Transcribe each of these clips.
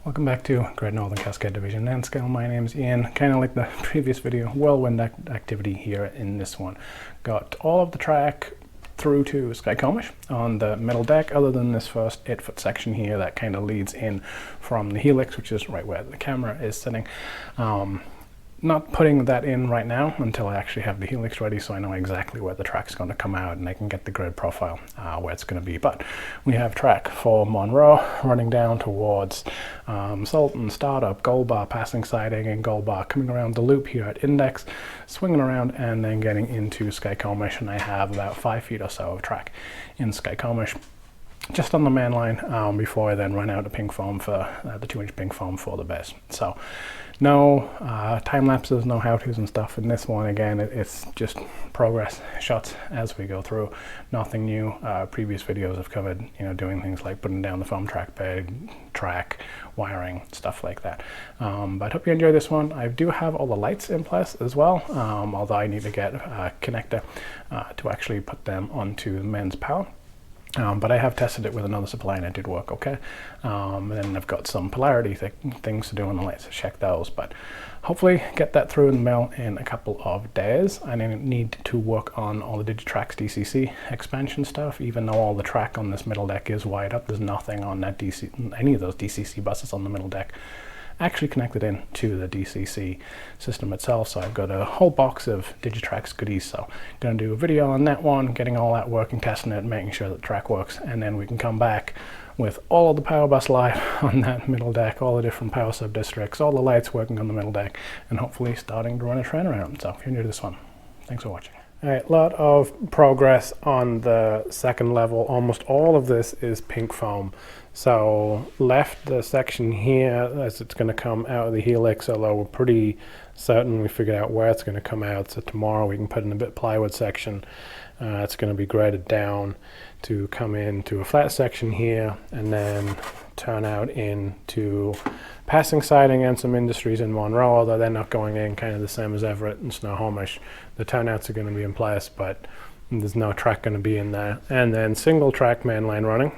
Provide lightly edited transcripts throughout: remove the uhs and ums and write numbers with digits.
Welcome back to Great Northern Cascade Division and Scale. My name's Ian. Kind of like the previous video, whirlwind activity here in this one. Got all of the track through to Skykomish on the middle deck, other than this first 8-foot section here that kind of leads in from the helix, which is right where the camera is sitting. Not putting that in right now until I actually have the helix ready, so I know exactly where the track's going to come out and I can get the grid profile where it's going to be. But we have track for Monroe running down towards Sultan, startup, gold bar, passing siding, and gold bar, coming around the loop here at index, swinging around, and then getting into Skykomish. And I have about 5 feet or so of track in Skykomish just on the man line before I then run out of pink foam for the 2-inch pink foam for the base. So no time lapses, no how-tos and stuff in this one. Again, it's just progress shots as we go through. Nothing new. Previous videos have covered, doing things like putting down the foam track bed, track, wiring, stuff like that. But I hope you enjoy this one. I do have all the lights in place as well, although I need to get a connector to actually put them onto the mains power. But I have tested it with another supply and it did work okay. And then I've got some polarity things to do on the lights, so check those. But hopefully get that through in the mail in a couple of days. I need to work on all the Digitrack's DCC expansion stuff, even though all the track on this middle deck is wired up. There's nothing on that any of those DCC buses on the middle deck actually connected in to the DCC system itself. So I've got a whole box of Digitrack's goodies. So I'm going to do a video on that one, getting all that working, testing it, making sure that the track works, and then we can come back with all of the power bus live on that middle deck, all the different power sub districts, all the lights working on the middle deck, and hopefully starting to run a train around. So if you're new to this one, thanks for watching. All right, a lot of progress on the second level. Almost all of this is pink foam. So left the section here as it's going to come out of the helix, although we're pretty certain we figured out where it's going to come out. So tomorrow we can put in a bit plywood section. It's going to be graded down to come into a flat section here and then turn out into passing siding and some industries in Monroe, although they're not going in, kind of the same as Everett and Snohomish. The turnouts are going to be in place, but there's no track going to be in there. And then single track mainline running,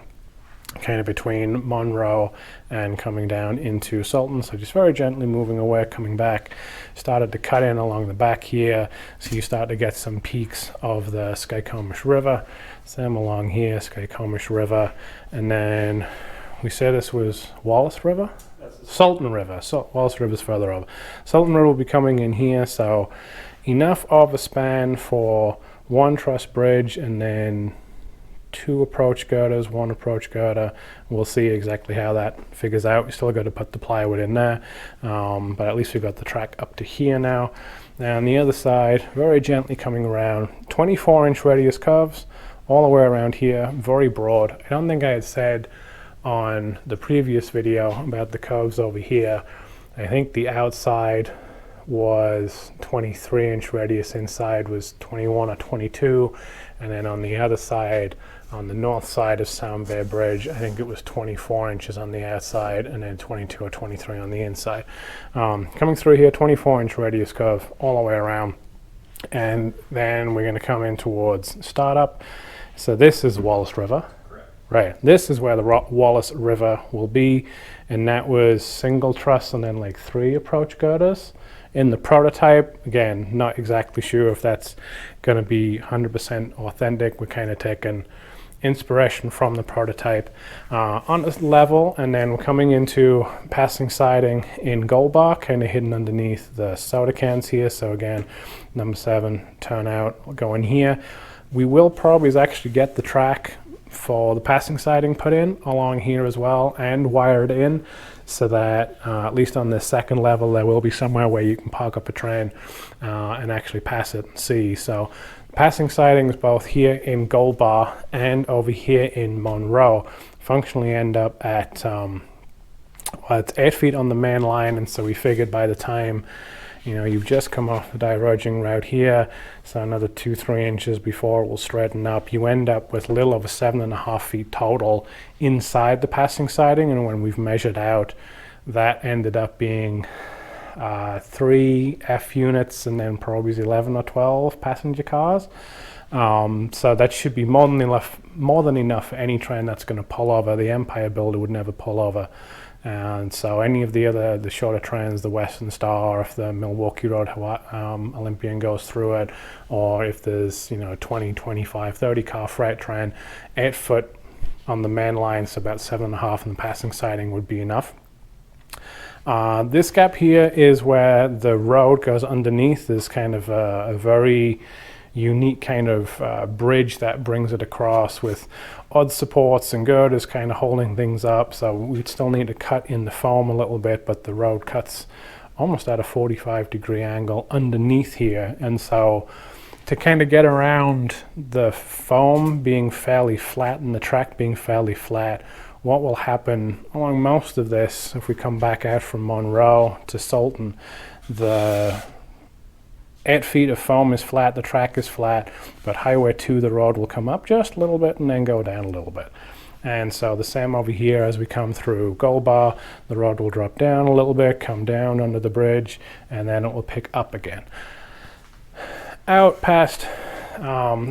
kind of between Monroe and coming down into Sultan. So just very gently moving away, coming back. Started to cut in along the back here, so you start to get some peaks of the Skykomish River. Same along here, Skykomish River. And then we say this was Wallace River? Sultan River. So Wallace River's further over. Sultan River will be coming in here, so enough of a span for one truss bridge and then 2 approach girders, 1 approach girder. We'll see exactly how that figures out. We still got to put the plywood in there, but at least we've got the track up to here now. Now on the other side, very gently coming around, 24-inch radius curves all the way around here, very broad. I don't think I had said on the previous video about the curves over here. I think the outside was 23-inch radius, inside was 21 or 22, and then on the other side, on the north side of Sound Bay Bridge, I think it was 24 inches on the outside and then 22 or 23 on the inside. Coming through here, 24-inch radius curve all the way around, and then we're going to come in towards startup. So this is Wallace River. Right, this is where the Wallace River will be, and that was single truss and then like 3 approach girders. In the prototype, again, not exactly sure if that's going to be 100% authentic. We're kind of taking inspiration from the prototype on this level, and then we're coming into passing siding in gold bar, kind of hidden underneath the soda cans here. So again, number 7 turnout going here. We will probably actually get the track for the passing siding put in along here as well and wired in, so that at least on this second level there will be somewhere where you can park up a train and actually pass it and see. So passing sidings both here in Gold Bar and over here in Monroe functionally end up at well, it's 8 feet on the main line, and so we figured by the time you've just come off the diverging route here, so another 2-3 inches before it will straighten up, you end up with a little over 7.5 feet total inside the passing siding. And when we've measured out, that ended up being 3 F units and then probably 11 or 12 passenger cars. So that should be more than enough for any train that's going to pull over. The Empire Builder would never pull over. And so any of the shorter trains, the Western Star, if the Milwaukee Road Olympian goes through it, or if there's 20, 25, 30 car freight train, 8 foot on the main line, so about 7.5 in the passing siding would be enough. This gap here is where the road goes underneath. There's kind of a very unique kind of bridge that brings it across with odd supports and girders kind of holding things up. So we'd still need to cut in the foam a little bit, but the road cuts almost at a 45-degree angle underneath here. And so to kind of get around the foam being fairly flat and the track being fairly flat, what will happen along most of this, if we come back out from Monroe to Sultan, the 8 feet of foam is flat, the track is flat, but Highway 2, the road will come up just a little bit and then go down a little bit. And so the same over here as we come through Gold Bar, the road will drop down a little bit, come down under the bridge, and then it will pick up again. Out past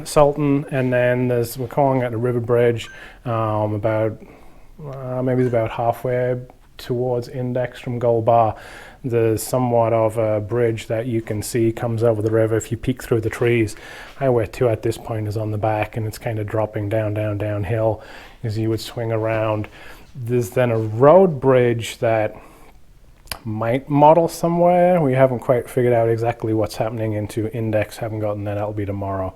Sultan, and then we're calling it a river bridge, maybe it's about halfway towards Index from Gold Bar. There's somewhat of a bridge that you can see comes over the river if you peek through the trees. Highway 2 at this point is on the back, and it's kind of dropping downhill as you would swing around. There's then a road bridge that might model somewhere. We haven't quite figured out exactly what's happening into Index, haven't gotten that, that'll be tomorrow.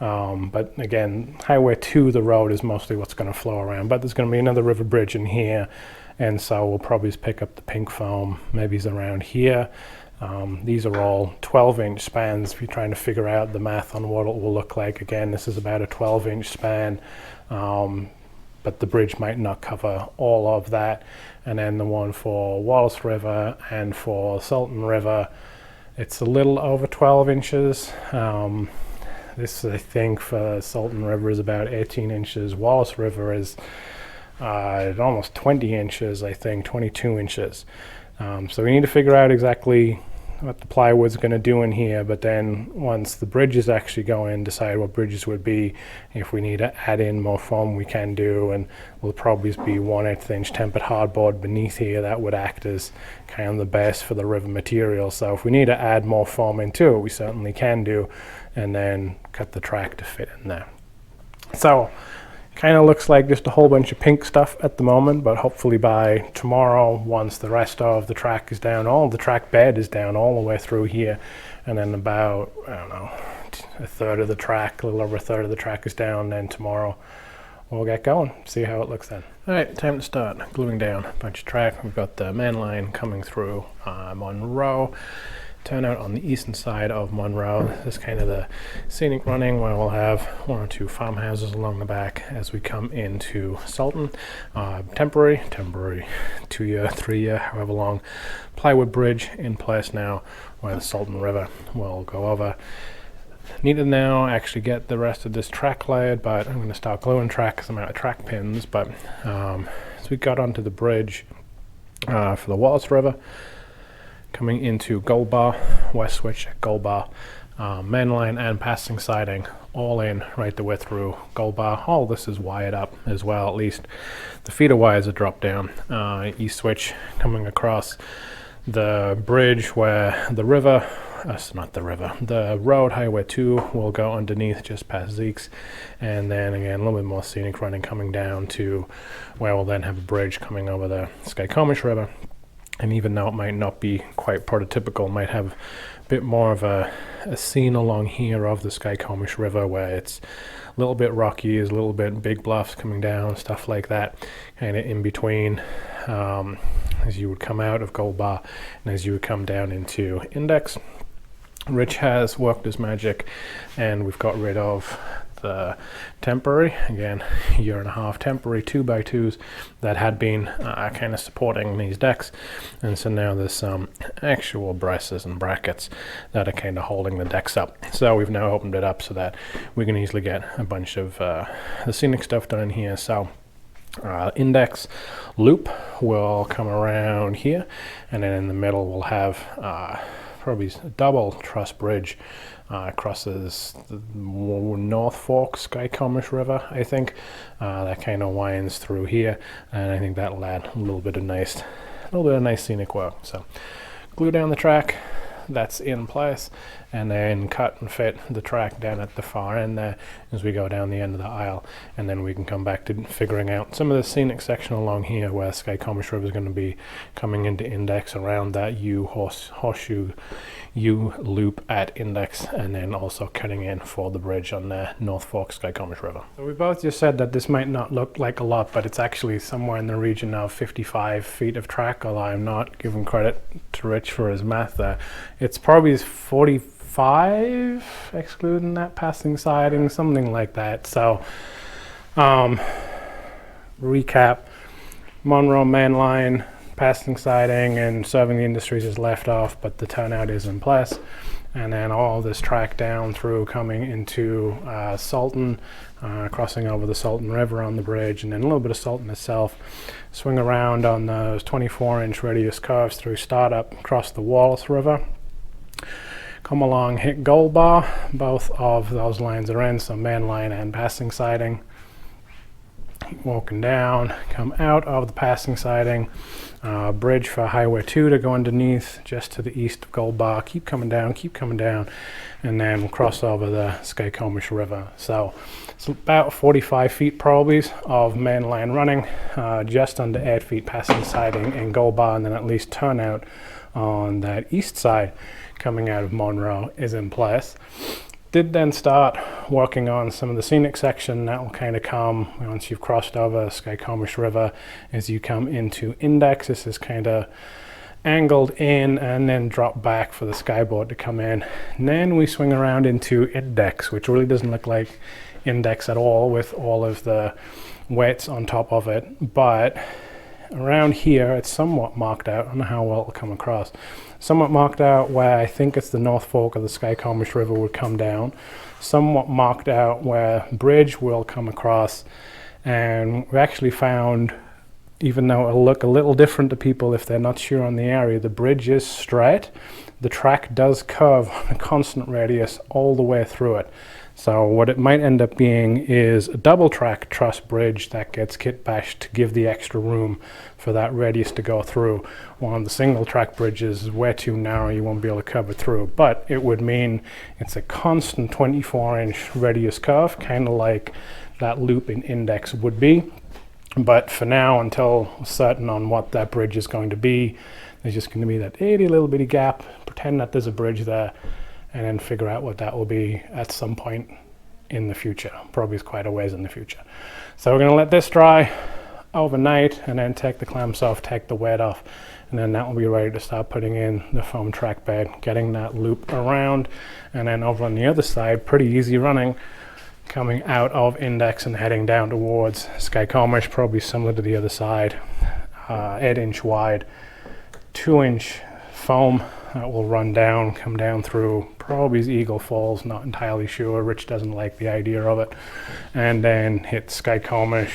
But again, Highway 2, the road is mostly what's going to flow around, but there's going to be another river bridge in here. And so we'll probably just pick up the pink foam, maybe it's around here. These are all 12-inch spans if you're trying to figure out the math on what it will look like. Again, this is about a 12-inch span, but the bridge might not cover all of that. And then the one for Wallace River and for Sultan River, it's a little over 12 inches. This, I think, for Sultan River is about 18 inches. Wallace River is almost 20 inches, I think, 22 inches. So we need to figure out exactly what the plywood's going to do in here, but then once the bridges actually go in, decide what bridges would be. If we need to add in more foam, we can do, and will probably be 1/8 inch tempered hardboard beneath here that would act as kind of the base for the river material. So if we need to add more foam into it, we certainly can do, and then cut the track to fit in there. So kind of looks like just a whole bunch of pink stuff at the moment, but hopefully by tomorrow, once the rest of the track is down, all the track bed is down all the way through here, and then about, I don't know, a third of the track, a little over a third of the track is down, then tomorrow we'll get going, see how it looks then. All right, time to start gluing down a bunch of track. We've got the main line coming through Monroe. Turn out on the eastern side of Monroe. This is kind of the scenic running where we'll have 1 or 2 farmhouses along the back as we come into Sultan. Temporary 2-year, 3-year, however long, plywood bridge in place now where the Sultan River will go over. Need to now actually get the rest of this track layered, but I'm going to start gluing track because I'm out of track pins. But as we got onto the bridge for the Wallace River, coming into Gold Bar, west switch at Gold Bar, main line and passing siding all in right the way through Gold Bar. All this is wired up as well, at least the feeder wires are dropped down. East switch coming across the bridge where the river, the road, Highway 2, will go underneath just past Zeke's, and then again a little bit more scenic running coming down to where we'll then have a bridge coming over the Skykomish River. And even though it might not be quite prototypical, it might have a bit more of a scene along here of the Skykomish River where it's a little bit rocky, there's a little bit big bluffs coming down, stuff like that, kind of in between as you would come out of Gold Bar and as you would come down into Index. Rich has worked his magic, and we've got rid of the temporary, again, 1.5 year temporary 2x2s that had been kind of supporting these decks, and so now there's some actual braces and brackets that are kind of holding the decks up. So we've now opened it up so that we can easily get a bunch of the scenic stuff done in here. So Index loop will come around here, and then in the middle we'll have probably a double truss bridge crosses the North Fork Skykomish River, I think. That kind of winds through here, and I think that'll add a little bit of nice scenic work. So glue down the track, that's in place, and then cut and fit the track down at the far end there as we go down the end of the aisle, and then we can come back to figuring out some of the scenic section along here where Skykomish River is going to be coming into Index around that horseshoe U loop at Index, and then also cutting in for the bridge on the North Fork Skykomish River. So we both just said that this might not look like a lot, but it's actually somewhere in the region of 55 feet of track, although I'm not giving credit to Rich for his math there. It's probably 45, excluding that passing siding, something like that. So, recap, Monroe main line, passing siding and serving the industries is left off, but the turnout is in place. And then all this track down through coming into Salton, crossing over the Salton River on the bridge, and then a little bit of Salton itself. Swing around on those 24-inch radius curves through Startup, across the Wallace River. Come along, hit Gold Bar. Both of those lines are in, so main line and passing siding. Keep walking down, come out of the passing siding, bridge for Highway 2 to go underneath, just to the east of Gold Bar. Keep coming down, and then we'll cross over the Skykomish River. So it's about 45 feet probably of main line running, just under 8 feet passing siding in Gold Bar, and then at least turnout on that east side coming out of Monroe is in place. Did then start working on some of the scenic section that will kind of come once you've crossed over Skykomish River. As you come into Index, this is kind of angled in and then drop back for the skyboard to come in. And then we swing around into Index, which really doesn't look like Index at all with all of the weights on top of it, but around here it's somewhat marked out. I don't know how well it'll come across. Somewhat marked out where I think it's the North Fork of the Skykomish River would come down. Somewhat marked out where bridge will come across. And we actually found, even though it'll look a little different to people if they're not sure on the area, the bridge is straight. The track does curve on a constant radius all the way through it. So what it might end up being is a double track truss bridge that gets kit bashed to give the extra room for that radius to go through. One of the single track bridges is way too narrow, you won't be able to cover through, but it would mean it's a constant 24-inch radius curve, kind of like that loop in Index would be. But for now, until certain on what that bridge is going to be, there's just going to be that itty little bitty gap, pretend that there's a bridge there, and then figure out what that will be at some point in the future. Probably is quite a ways in the future. So we're going to let this dry overnight and then take the clamps off, take the weight off, and then that will be ready to start putting in the foam track bed, getting that loop around, and then over on the other side, pretty easy running, coming out of Index and heading down towards Skykomish, probably similar to the other side, 8-inch wide, 2-inch foam that will run down, come down through probably Eagle Falls, not entirely sure. Rich doesn't like the idea of it. And then hit Skykomish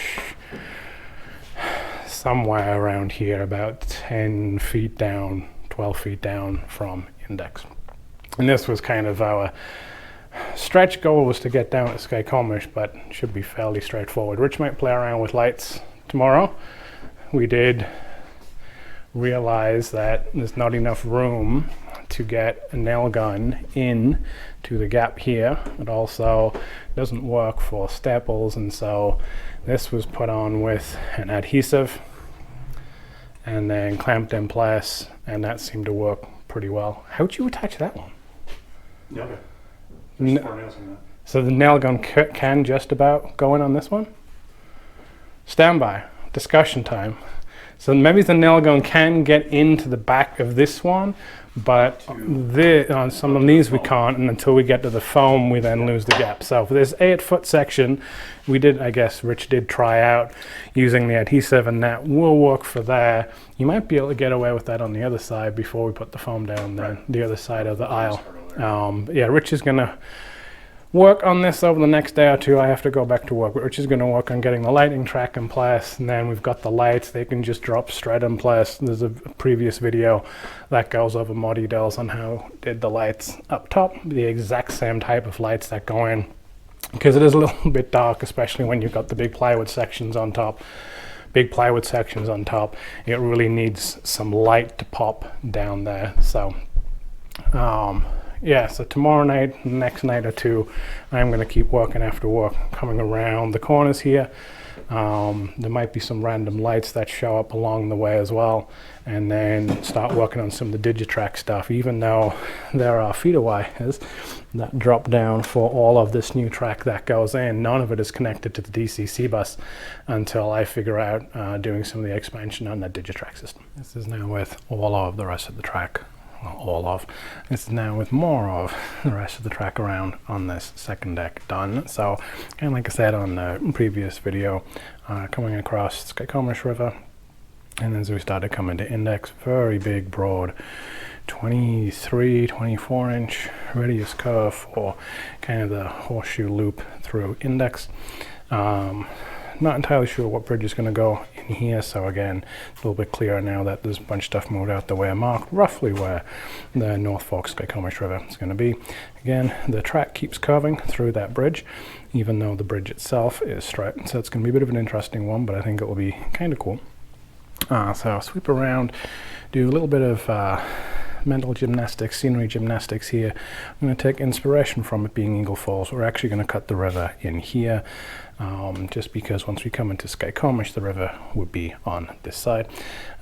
somewhere around here, about 10 feet down, 12 feet down from Index. And this was kind of our stretch goal, was to get down at Skykomish, but should be fairly straightforward. Rich might play around with lights tomorrow. We did realize that there's not enough room to get a nail gun in to the gap here. It also doesn't work for staples, and so this was put on with an adhesive and then clamped in place, and that seemed to work pretty well. How'd you attach that one? Yeah. There's 4 nails in that. So the nail gun can just about go in on this one? Standby, discussion time. So maybe the nail gun can get into the back of this one, but on some of these we can't, and until we get to the foam we then lose the gap. So for this 8-foot section, we did, I guess Rich did try out using the adhesive, and that will work for there. You might be able to get away with that on the other side before we put the foam down the other side of the aisle. Yeah, Rich is gonna work on this over the next day or two. I have to go back to work, which is going to work on getting the lighting track in place, and then we've got the lights. They can just drop straight in place. There's a previous video that goes over more details on how I did the lights up top, the exact same type of lights that go in, because it is a little bit dark, especially when you've got the big plywood sections on top. It really needs some light to pop down there. So yeah, so tomorrow night, next night or two, I'm going to keep working after work, coming around the corners here. There might be some random lights that show up along the way as well, and then start working on some of the Digitrack stuff, even though there are feeder wires that drop down for all of this new track that goes in. None of it is connected to the DCC bus until I figure out doing some of the expansion on that Digitrack system. This is now with all of the rest of the track. This is now with more of the rest of the track around on this second deck done. So, kind of like I said on the previous video, coming across Skykomish River, and as we started coming to Index, very big, broad, 23, 24 inch radius curve for kind of the horseshoe loop through Index. Not entirely sure what bridge is going to go in here, so again, a little bit clearer now that there's a bunch of stuff moved out the way I marked, roughly where the North Fork Skykomish River is going to be. Again, the track keeps curving through that bridge, even though the bridge itself is straight, so it's going to be a bit of an interesting one, but I think it will be kind of cool. So I'll sweep around, do a little bit of mental gymnastics, scenery gymnastics here. I'm going to take inspiration from it being Eagle Falls. We're actually going to cut the river in here, just because once we come into Skykomish, the river would be on this side.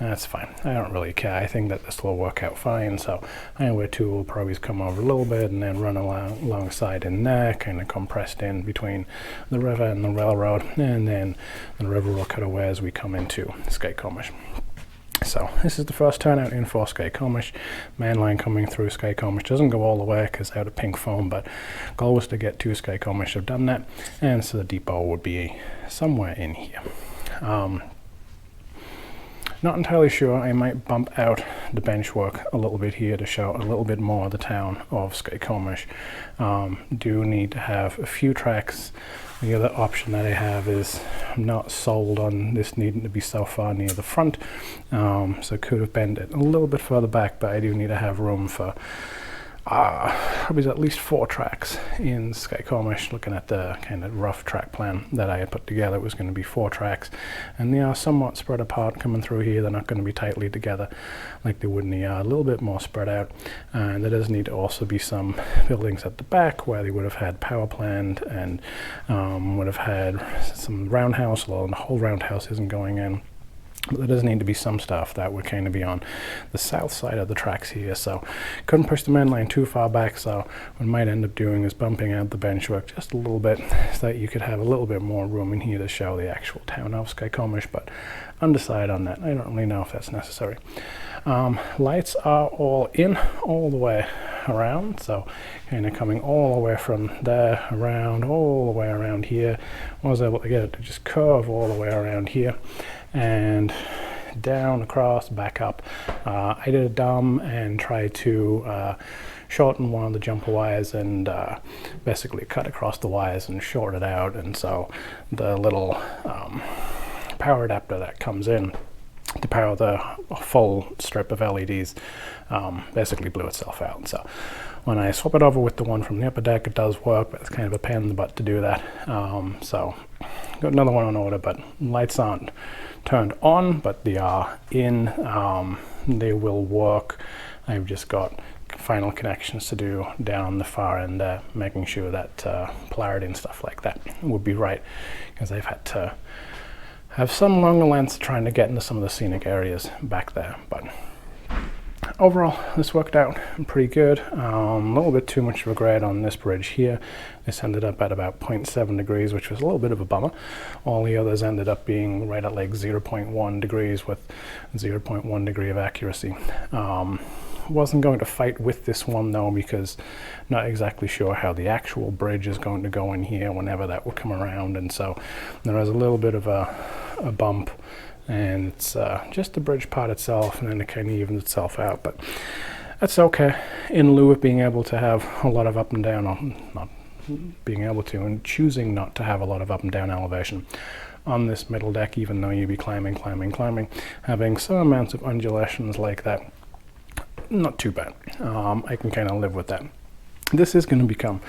That's fine. I don't really care. I think that this will work out fine. So Highway 2 will probably come over a little bit and then run alongside in there, kind of compressed in between the river and the railroad, and then the river will cut away as we come into Skykomish. So this is the first turnout in for Skykomish. Main line coming through Skykomish doesn't go all the way because out of pink foam, but goal was to get to Skykomish. I've done that, and so the depot would be somewhere in here. Not entirely sure. I might bump out the bench work a little bit here to show a little bit more of the town of Skykomish. Do need to have a few tracks. The other option that I have is I'm not sold on this needing to be so far near the front, so could have bent it a little bit further back, but I do need to have room for probably at least 4 tracks in Skykomish. Looking at the kind of rough track plan that I had put together, it was going to be 4 tracks, and they are somewhat spread apart coming through here. They're not going to be tightly together like they would in the yard, a little bit more spread out, and there does need to also be some buildings at the back where they would have had power plant and would have had some roundhouse, although the whole roundhouse isn't going in. But there does need to be some stuff that would kind of be on the south side of the tracks here, so couldn't push the main line too far back. So what I might end up doing is bumping out the bench work just a little bit so that you could have a little bit more room in here to show the actual town of Skykomish, but undecided on that. I don't really know if that's necessary. Lights are all in all the way around, so kind of coming all the way from there around, all the way around here. I was able to get it to just curve all the way around here and down, across, back up. I did a dumb and tried to shorten one of the jumper wires and basically cut across the wires and short it out, and so the little power adapter that comes in to power the full strip of LEDs basically blew itself out. So when I swap it over with the one from the upper deck, it does work, but it's kind of a pain in the butt to do that. So got another one on order, but lights aren't turned on, but they are in. They will work. I've just got final connections to do down the far end there, making sure that polarity and stuff like that would be right, because I've had to have some longer lengths trying to get into some of the scenic areas back there. But overall, this worked out pretty good. A little bit too much of a grade on this bridge here. This ended up at about 0.7 degrees, which was a little bit of a bummer. All the others ended up being right at like 0.1 degrees with 0.1 degree of accuracy. Wasn't going to fight with this one though, because not exactly sure how the actual bridge is going to go in here whenever that will come around, and so there is a little bit of a bump, and it's just the bridge part itself, and then it kind of evens itself out. But that's okay, in lieu of being able to have a lot of up and down, or not being able to and choosing not to have a lot of up and down elevation on this middle deck, even though you'd be climbing, having some amounts of undulations like that, not too bad. I can kind of live with that. This is going to become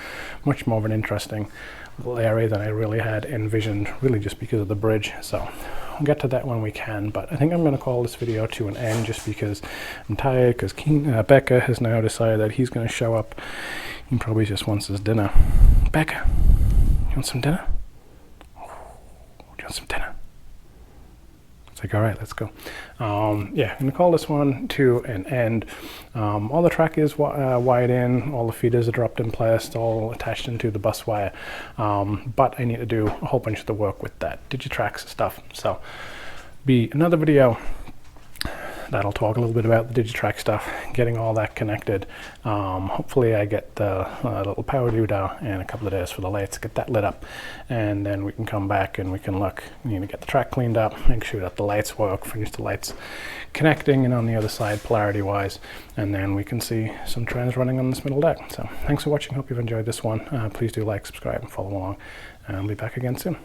much more of an interesting little area than I really had envisioned, really just because of the bridge. So we'll get to that when we can, but I think I'm going to call this video to an end just because I'm tired, because Becca has now decided that he's going to show up. He probably just wants his dinner. Becca, you want some dinner? Do you want some dinner? It's like, all right, let's go. Yeah, I'm going to call this one to an end. All the track is wired in, all the feeders are dropped in place, all attached into the bus wire. But I need to do a whole bunch of the work with that Digitrax stuff. So, be another video that'll talk a little bit about the Digitrax stuff, getting all that connected. Hopefully I get the little power doodah in a couple of days for the lights, get that lit up, and then we can come back and we can look, get the track cleaned up, make sure that the lights work, finish the lights connecting and on the other side polarity wise, and then we can see some trends running on this middle deck. So thanks for watching, hope you've enjoyed this one. Please do like, subscribe and follow along, and I'll be back again soon.